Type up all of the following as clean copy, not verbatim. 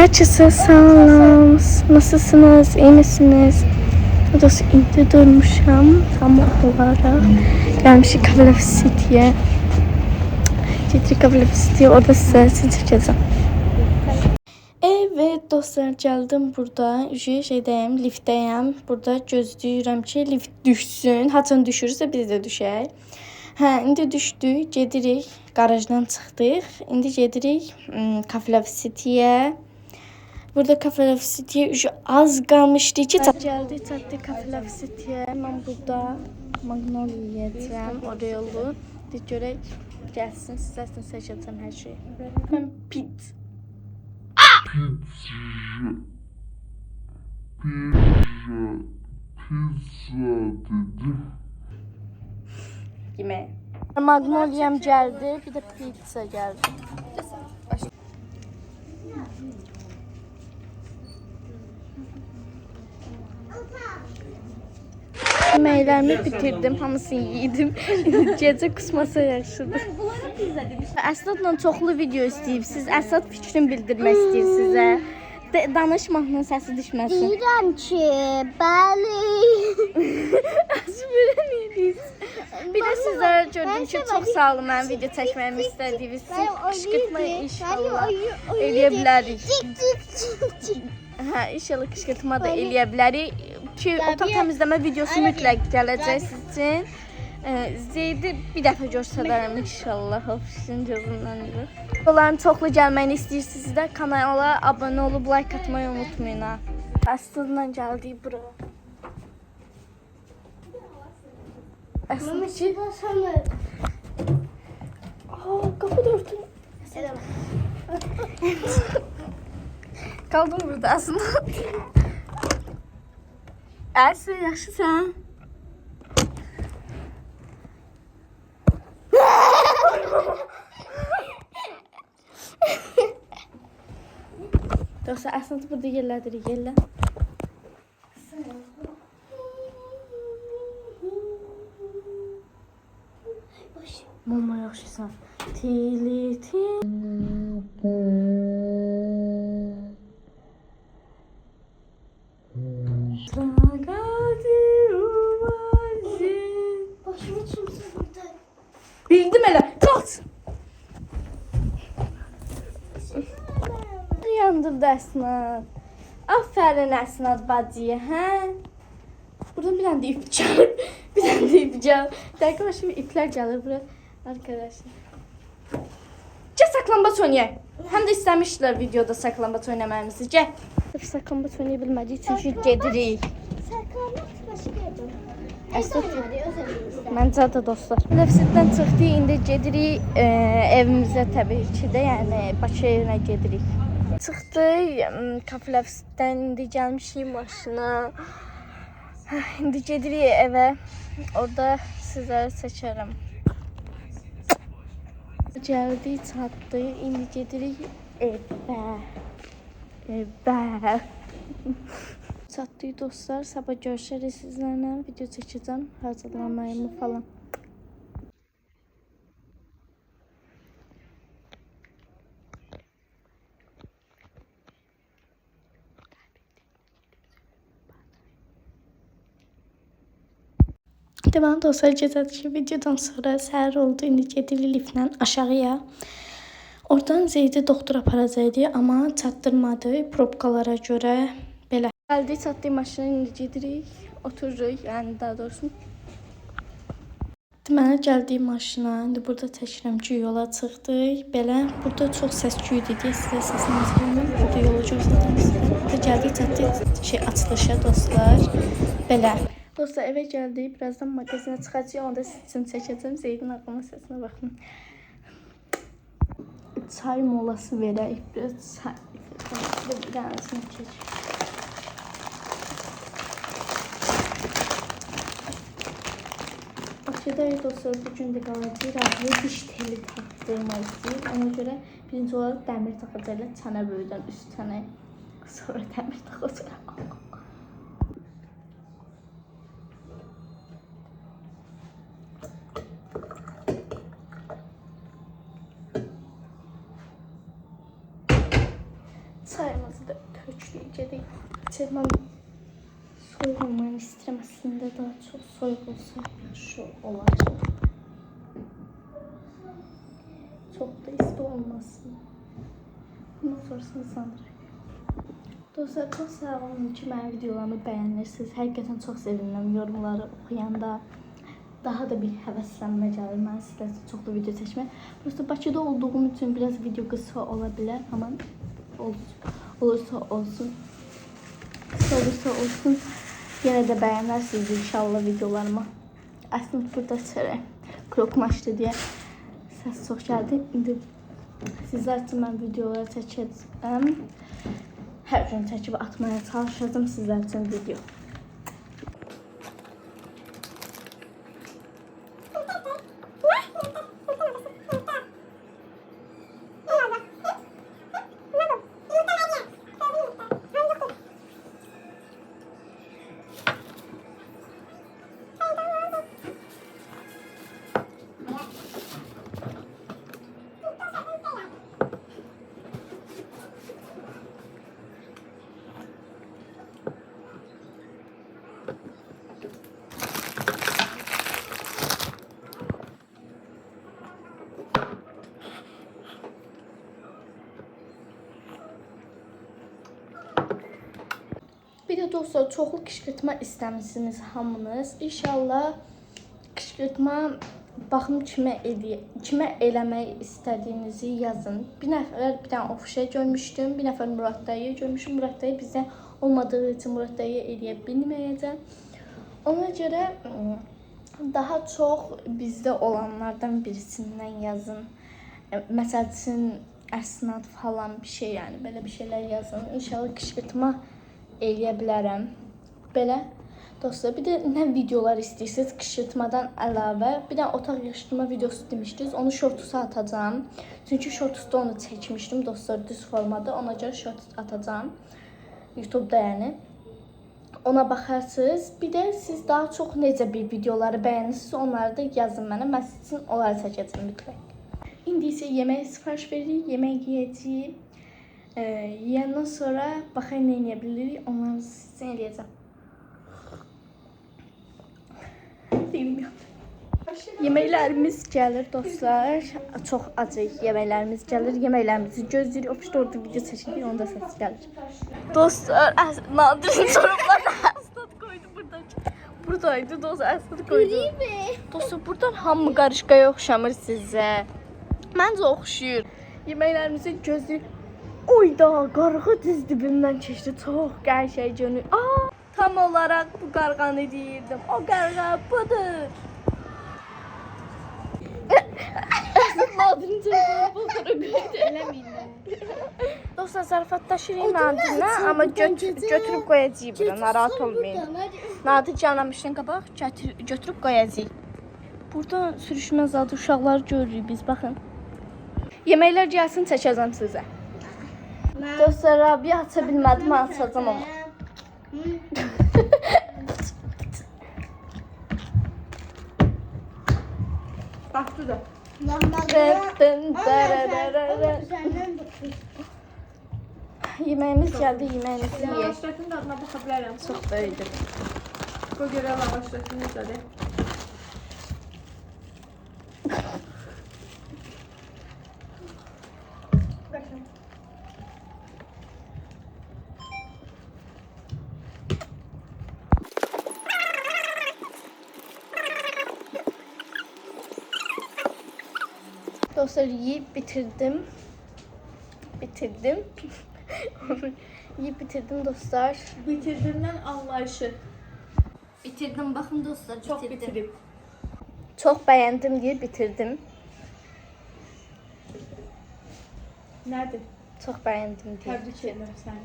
Herkese selam. Nasılsınız? İyi misiniz? Burası indi durmuşam. Tam olarak gelmişik Cafe City'ye. Gittik Cafe City'ye. Orada size çekeceğim. Evet dostlar, geldim burada. Şeydəyim, liftdəyim. Burada gözləyirəm ki, lift düşsün. Haçan düşürsə biz də düşək. Hə, indi düşdük, gedirik. Garajdan çıxdıq. İndi gedirik Cafe City'yə. Burada Cafe City'ye az kalmıştı ki geldi tatlı Cafe City'ye. Ben burada Magnolia yiyeceğim. Oraya yolu. Bir görək gelsin. Sizlersin seçeceğim her şeyi. Ben pit. Pizza dedim. Yemeğe. Magnolia'm geldi. Bir de pizza geldi. Yeməklərimi bitirdim, hamısını yedim. Gecə kusmasa yaxşıdır. Əsədlə çoxlu video istəyibsiz. Əsəd fikrini bildirmək istəyir sizə. Danışmaqla səsi düşməsin. Deyirəm ki, bəli. Əsbirən ediyiz. Bir də sizlərə gördüm ki, çox sağ olun mənim video çəkməyimi istədiyiniz üçün. Qışqırtma inşallah eləyə bilərik. Hə, inşallah qışqırtma da eləyə bilərik. Ki, otaq təmizləmə videosu mütləq gələcək sizin üçün. Zeydi bir dəfə görsədərəm inşallah. Sizin gözündəndir. Onların çoxlu gəlməyini istəyirsinizsə də kanala abunə olub like atmayı unutmayın ha. Aslında gəldik bura. Aslında ki... Qapı da örtün. Qaldım burada aslında. Ərsə, yaxşısan? Dostlar, əslində burada yerlədirik, yerlə. Mama, yaxşısan? Tili, Başımı çimsin burada. bildim elə, qaç! Yandırdı Əsnad. Aferin Əsnad bacıya, hə? Buradan bir tane de ip çalır. Bir tane de ip çalır. Dakika başıma ipler çalır buraya. Arkadaşlar. Gel saklambaç oynayalım. Hem de istemişler videoda saklambaç oynamamızı. Gel. Saklambaç oynayabilmediği çünkü gedirik. Saklambaç başka yerdir. Əsnad. Məncə də dostlar. Lefsitdən çıxdı, indi gedirik evimizə təbii ki də, yəni Bakı evinə gedirik. Çıxdı, Cafe Lefsitdən indi gəlmişik maşına. İndi gedirik evə. Orada sizlərə çəkərəm. Gəldik, çatdı. İndi gedirik evə. Evə. Çatdıq dostlar. Sabah görüşərik sizlərlə. Video çəkəcəm. Hazırlanmayımı falan. Tamam dostlar, gecədəki videodan sonra səhər oldu. İndi gedirik liftlə aşağıya. Oradan Zeydi doktora aparacaqdı, amma çatdırmadı probkalara görə. Belə. Gəldik, çatdıq maşına, indi gedirik, otururuq, yəni daha doğrusu. Mənə gəldik maşına, indi burada çəkirəm ki, yola çıxdıq. Belə, burada çox səs-küy idi, sizə səsiniz bilmir. Burada yolu göstərdim sizə. Burada gəldik, çatdıq açılışa dostlar. Belə. Dostlar, evə gəldik, birazdan magazinə çıxacaq, onda siz üçün çəkəcəm. Zeydin ağlına səsinə baxın. Çay molası verək, biraz çay. Bir dənəsini keç. Bakıdayıq dostlar, bugün də qalacaq. Diş teli taxdırmaq istəyir. Ona görə birinci olaraq dəmir taxacaqlar çənə böyüdən üst çənə. Sonra dəmir taxacaqlar. Çayımız burada köçlü gedik. Çırmam soyuq olmanı istəyirəm. Əslində daha çox soyuq olsa yaxşı olacaq. Çox da isti olmasın. Bundan sonrasını sanırıq. Dostlar, çox sağ olun ki, mənim videolarımı bəyənirsiniz. Həqiqətən çox sevinirəm yorumları oxuyanda. Daha da bir həvəslənmə gəlir mən sizlərlə çoxlu video çəkmək. Prosta Bakıda olduğum üçün biraz video qısa ola bilər, amma olursa olsun. Qısa olursa olsun. Yenə də bəyənərsiniz inşallah videolarımı. Əslində burada çərək krokmaşdı deyə səs çox gəldi. İndi sizlər üçün mən videoları çəkəcəm. Hər gün çəkib atmaya çalışacağım sizlər üçün video. Bir de dostlar çoxlu qışqırtma istəmisiniz hamınız. İnşallah qışqırtma baxım kimə eləmək istədiyinizi yazın. Bir nəfər bir dənə ofişə görmüşdüm. Bir nəfər Murad dayı görmüşüm. Murad dayı bizdə olmadığı üçün Murad dayı eləyə bilməyəcəm. Ona görə daha çox bizdə olanlardan birisindən yazın. Məsəl üçün əsnad falan bir şey, yəni belə bir şeylər yazın. İnşallah qışqırtma eləyə bilərəm. Belə dostlar, bir də nə videolar istəyirsiniz qışqırtmadan əlavə? Bir də otaq yığışdırma videosu demişdiniz. Onu shortusa atacağım. Çünki shortusda onu çəkmişdim dostlar düz formada. Ona görə shortus atacağım. YouTube'da yəni. Ona baxarsınız. Bir də siz daha çox necə bir videoları bəyənirsiniz, onları da yazın mənə. Mən sizin onları çəkəcəm mütləq. İndi isə yemək sifariş veririk, yemək yeyəcəyik. Yiyəndən sonra baxayım nə eləyə bilirik, onları sizin eləyəcəm. Bilmiyorum. Yeməklərimiz gəlir dostlar. Çox acı yeməklərimiz gəlir. Yeməklərimizi gözləyirik. Ofisdə orada video çəkirik, onda səs gəlir. Dostlar, Nadirin çorablarına əsnad qoydu buradakı. Buradaydı dostlar, əsnad qoydu. Dostlar, buradan hamı qarışqaya oxşamır sizə. Məncə oxşuyur. Yeməklərimizi gözləyirik. Oyda, qarğı düz dibimdən keçdi. Çox qəşəng görünür. Tam olaraq bu qarğanı deyirdim. O qarğa budur. Nadirin çorablarına baxaraq qoydu. Eləməyin. Dostlar, zarafatlaşırıq Nadirinə, amma götürüb qoyacağıq bura. Narahat olmayın. Nadir canlamışdan qabaq götürüb qoyacağıq. Burada sürüşməz adı uşaqları görürük biz, baxın. Yeməklər gəlsin, çəkəcəm sizə. Dostlar, Rabia aça bilmədim, mən açacağım ama. Baktı da. Yeməyimiz gəldi, yeməyimizi yeyək. Lavaşdakının adına baxa bilərəm. Çox böyüdür. Bu görə lavaşdakını izlədik. Dostlar, yiyip bitirdim. Yiyip bitirdim dostlar. Bitirdiğimden anlayışı. Bitirdim, bakın dostlar, Çok bitirip. Çok beğendim diye bitirdim. Nerede? Çok beğendim diye. Tebrik ederim seni.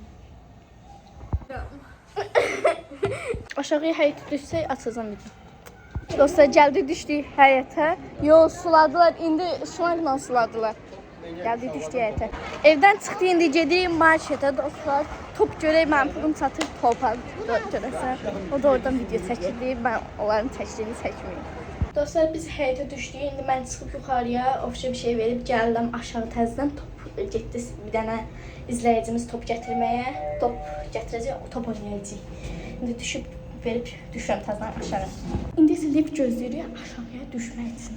Aşağıya həyət düşsək açacağım video. Dostlar, gəldi düşdük həyətə. Yo, suladılar. İndi sularla suladılar. Gəldi düşdük həyətə. Evdən çıxdı, indi gedirik marketə dostlar. Top görək, mənim pulum çatır topa görəsən. O da oradan video çəkirdi. Mən onların çəkdiyini çəkməyim. Dostlar biz həyətə düşdük. İndi mən çıxıb yuxarıya ofşa bir şey verib gəldim aşağı təzədən top getdi. Bir dənə izləyicimiz top gətirməyə. Top gətirəcək, o top oynayacağıq. İndi düşüb verib düşürəm təzədən aşağı. İndi isə lift gözləyirik aşağıya düşmək üçün.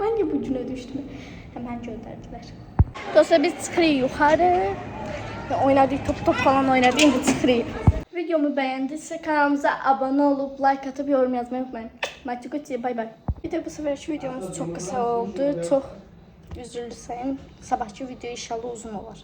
Mən niyə bu günə düşdüm? Həmən göndərdilər. Dostlar biz çıxırıq yuxarı. Oynadık, top falan oynadık, indi çıxırıq. Videomu bəyəndinizsə kanalımıza abunə olub, like atıb, yorum yazmayı unutmayın. Matikuti, bay bay. Bir də bu səfərki videomuz çox qısa oldu. Çox üzrlüsəyim. Sabahki video inşallah uzun olar.